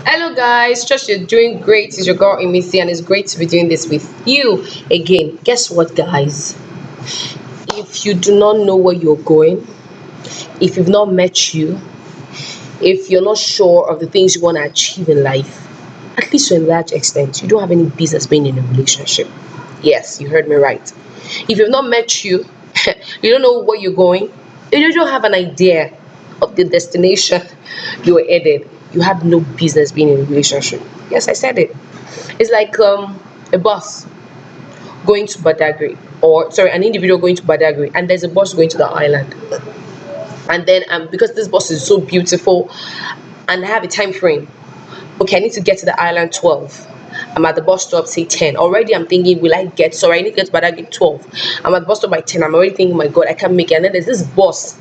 Hello, guys. Trust you're doing great. It's your girl Emisi, and it's great to be doing this with you again. Guess what, guys? If you do not know where you're going, if you've not met you, if you're not sure of the things you want to achieve in life, at least to a large extent, you don't have any business being in a relationship. Yes, you heard me right. If you've not met you, you don't know where you're going, you don't have an idea of the destination you're headed, you have no business being in a relationship. Yes, I said it. It's like a bus going to Badagry, or sorry, an individual going to Badagry, and there's a bus going to the island. And then because this bus is so beautiful and I have a time frame, okay, I need to get to the island 12. I'm at the bus stop, say 10. Already I'm thinking, will I get, sorry, I need to get to Badagry 12. I'm at the bus stop by 10. I'm already thinking, my God, I can't make it. And then there's this bus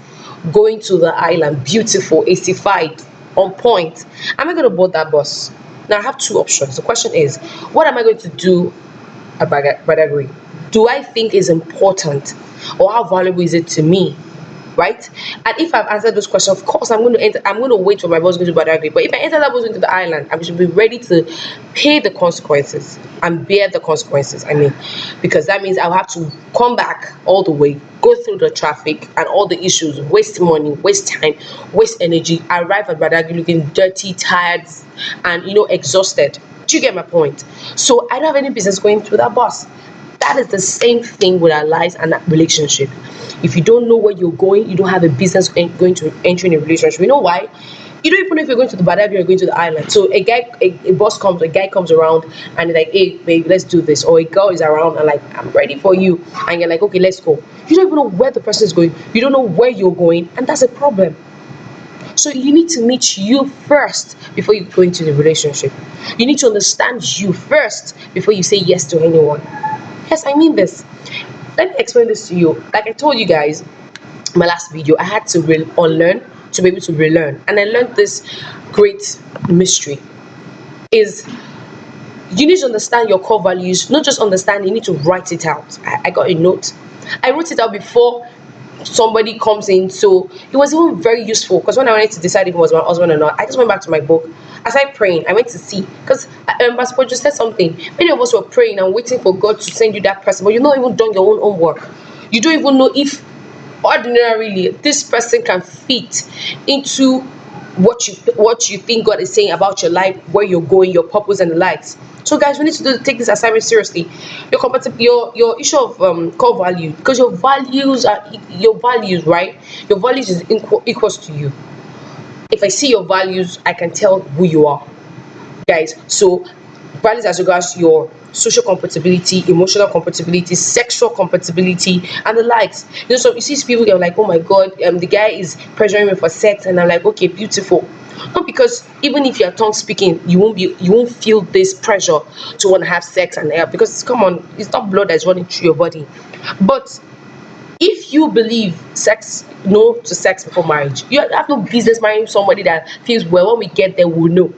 going to the island, beautiful, AC-fied, on point. Am I going to board that bus? Now I have two options. The question is, what am I going to do at Badagry? Do I think is important, or how valuable is it to me? Right? And if I've answered those questions, of course I'm going to enter. I'm going to wait for my boss to go to Badagry. But if I enter that boss into the island, I should be ready to pay the consequences and bear the consequences. I mean, because that means I'll have to come back all the way, go through the traffic and all the issues, waste money, waste time, waste energy. Arrive at Badagry looking dirty, tired, and exhausted. Do you get my point? So I don't have any business going through that bus. That is the same thing with our lives and our relationship. If you don't know where you're going, you don't have a business going to enter in a relationship. You know why? You don't even know if you're going to the Badagry or going to the island. So a boss comes, a guy comes around and he's like, hey, babe, let's do this. Or a girl is around and like, I'm ready for you. And you're like, okay, let's go. You don't even know where the person is going. You don't know where you're going. And that's a problem. So you need to meet you first before you go into the relationship. You need to understand you first before you say yes to anyone. Yes, I mean this. Let me explain this to you. Like I told you guys in my last video, I had to unlearn to be able to relearn. And I learned this great mystery is you need to understand your core values, not just understand, you need to write it out. I got a note. I wrote it out before somebody comes in, so it was even very useful because when I wanted to decide if it was my husband or not, I just went back to my book. I started praying. I went to see because Pastor just said something. Many of us were praying and waiting for God to send you that person, but you've not even done your own homework. You don't even know if ordinarily this person can fit into what you think God is saying about your life, where you're going, your purpose, and the likes. So, guys, we need to take this assignment seriously. Your issue of core value, because your values, right? Your values is equals to you. If I see your values, I can tell who you are, guys. So values as regards your social compatibility, emotional compatibility, sexual compatibility, and the likes. So you see people get like, oh my God, the guy is pressuring me for sex, and I'm like, okay, beautiful. Not because even if you're tongue speaking, you won't feel this pressure to want to have sex and because come on, it's not blood that's running through your body. But if you believe sex, no to sex before marriage, you have no business marrying somebody that feels, well, when we get there we'll know.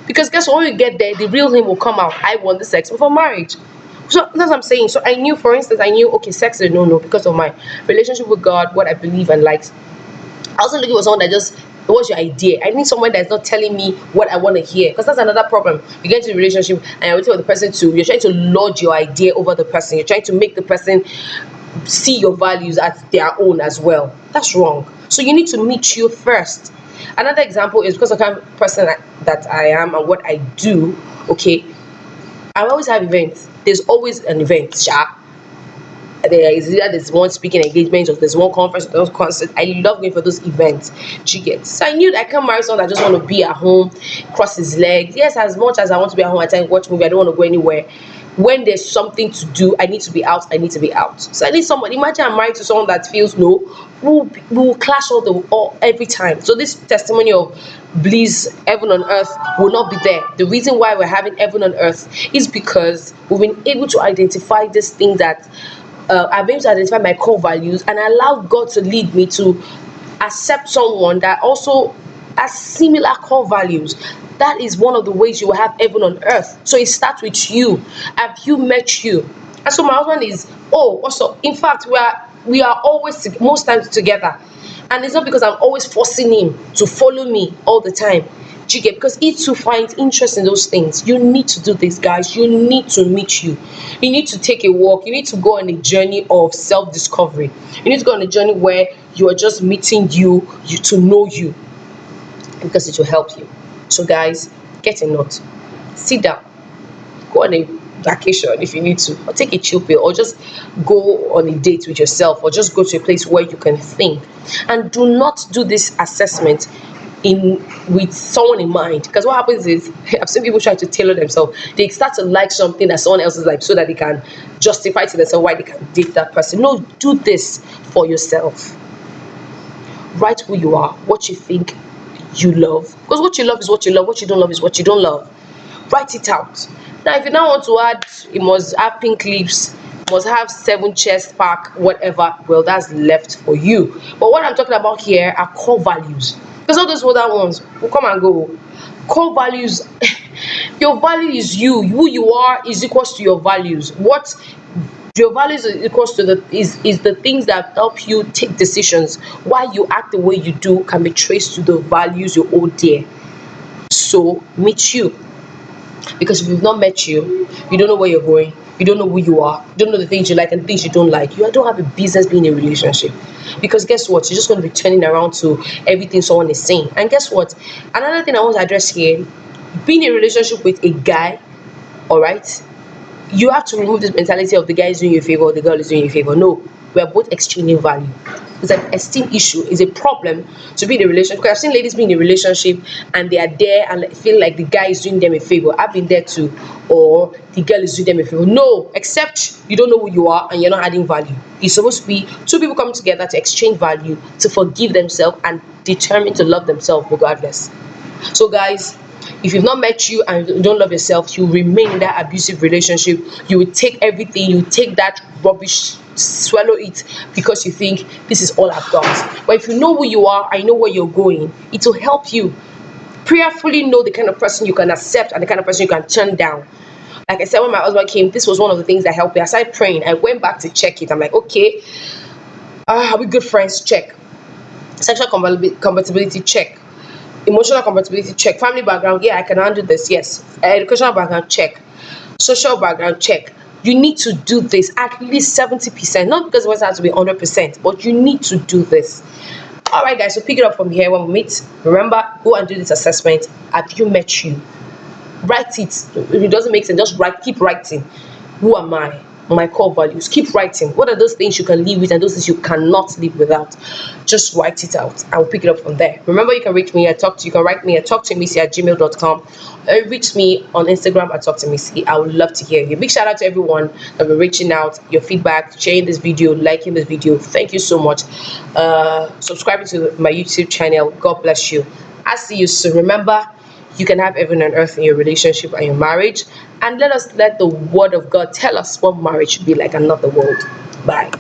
Because guess what, when we get there the real him will come out. I want the sex before marriage. So that's what I'm saying. So I knew, for instance, I knew, okay, sex is a no because of my relationship with God, what I believe and likes. I also looking for someone that just, what's your idea? I need someone that's not telling me what I want to hear, because that's another problem. You get into a relationship and you're waiting for the person to, you're trying to lord your idea over the person. You're trying to make the person see your values as their own as well. That's wrong. So you need to meet you first. Another example is because of the kind of person that I am and what I do. Okay, I always have events. There's always an event. Sha. There is either there's one speaking engagement or there's one conference or there's one concert. I love going for those events. Do you get? So I knew that I can't marry someone that just want to be at home, cross his legs. Yes, as much as I want to be at home, I tend to watch movie. I don't want to go anywhere. When there's something to do, I need to be out. I need to be out. So I need someone. Imagine I'm married to someone that feels no, will clash all every time. So this testimony of bliss, heaven on earth, will not be there. The reason why we're having heaven on earth is because we've been able to identify this thing that I've been able to identify my core values and allow God to lead me to accept someone that also has similar core values. That is one of the ways you will have heaven on earth. So it starts with you. Have you met you? And so my husband is, oh, what's up? In fact, we are always most times together. And it's not because I'm always forcing him to follow me all the time. Do you get? Because he too finds interest in those things. You need to do this, guys. You need to meet you. You need to take a walk. You need to go on a journey of self-discovery. You need to go on a journey where you are just meeting you to know you, because it will help you. So, guys, get a note. Sit down. Go on a vacation if you need to, or take a chill pill, or just go on a date with yourself, or just go to a place where you can think. And do not do this assessment in with someone in mind, because what happens is I've seen people try to tailor themselves. They start to like something that someone else is like, so that they can justify to themselves why they can date that person. No, do this for yourself. Write who you are, what you think you love, because what you love is what you love, what you don't love is what you don't love. Write it out. Now, if you now want to add, it must have pink lips, must have 7 chest pack, whatever, well, that's left for you. But what I'm talking about here are core values, because all those other ones will come and go. Core values, your value is you. Who you are is equals to your values. What your values is equals to is the things that help you take decisions. Why you act the way you do can be traced to the values you hold dear. So meet you, because if you've not met you, you don't know where you're going, you don't know who you are, you don't know the things you like and the things you don't like. You don't have a business being in a relationship, because guess what, you're just going to be turning around to everything someone is saying. And guess what, another thing I want to address here, being in a relationship with a guy, all right, you have to remove this mentality of the guy is doing you a favor or the girl is doing you a favor. No, we are both exchanging value. It's an esteem issue. It's a problem to be in a relationship, because I've seen ladies be in a relationship and they are there and feel like the guy is doing them a favor. I've been there too. Or the girl is doing them a favor. No, except you don't know who you are and you're not adding value. It's supposed to be two people coming together to exchange value, to forgive themselves and determined to love themselves regardless. So, guys, if you've not met you and you don't love yourself, you remain in that abusive relationship. You will take everything, you take that rubbish, swallow it, because you think this is all I've got. But if you know who you are, I know where you're going, it will help you prayerfully know the kind of person you can accept and the kind of person you can turn down. Like I said, when my husband came, this was one of the things that helped me. Aside praying, I went back to check it. I'm like, okay, are we good friends? Check. Sexual compatibility, check. Emotional compatibility, check. Family background, yeah, I can handle this, yes. Educational background, check. Social background, check. You need to do this at least 70%, not because it always has to be 100%, but you need to do this. All right, guys, so pick it up from here when we meet. Remember, go and do this assessment. Have you met you? Write it. If it doesn't make sense, just write, keep writing. Who am I? My core values. Keep writing. What are those things you can live with and those things you cannot live without? Just write it out. I will pick it up from there. Remember, you can reach me at you can write me at talktomissy@gmail.com. Reach me on Instagram at talktomissy. I would love to hear you. Big shout out to everyone that been reaching out, your feedback, sharing this video, liking this video. Thank you so much. Subscribing to my YouTube channel. God bless you. I'll see you soon. Remember, you can have heaven on earth in your relationship and your marriage. And let the word of God tell us what marriage should be like and not the world. Bye.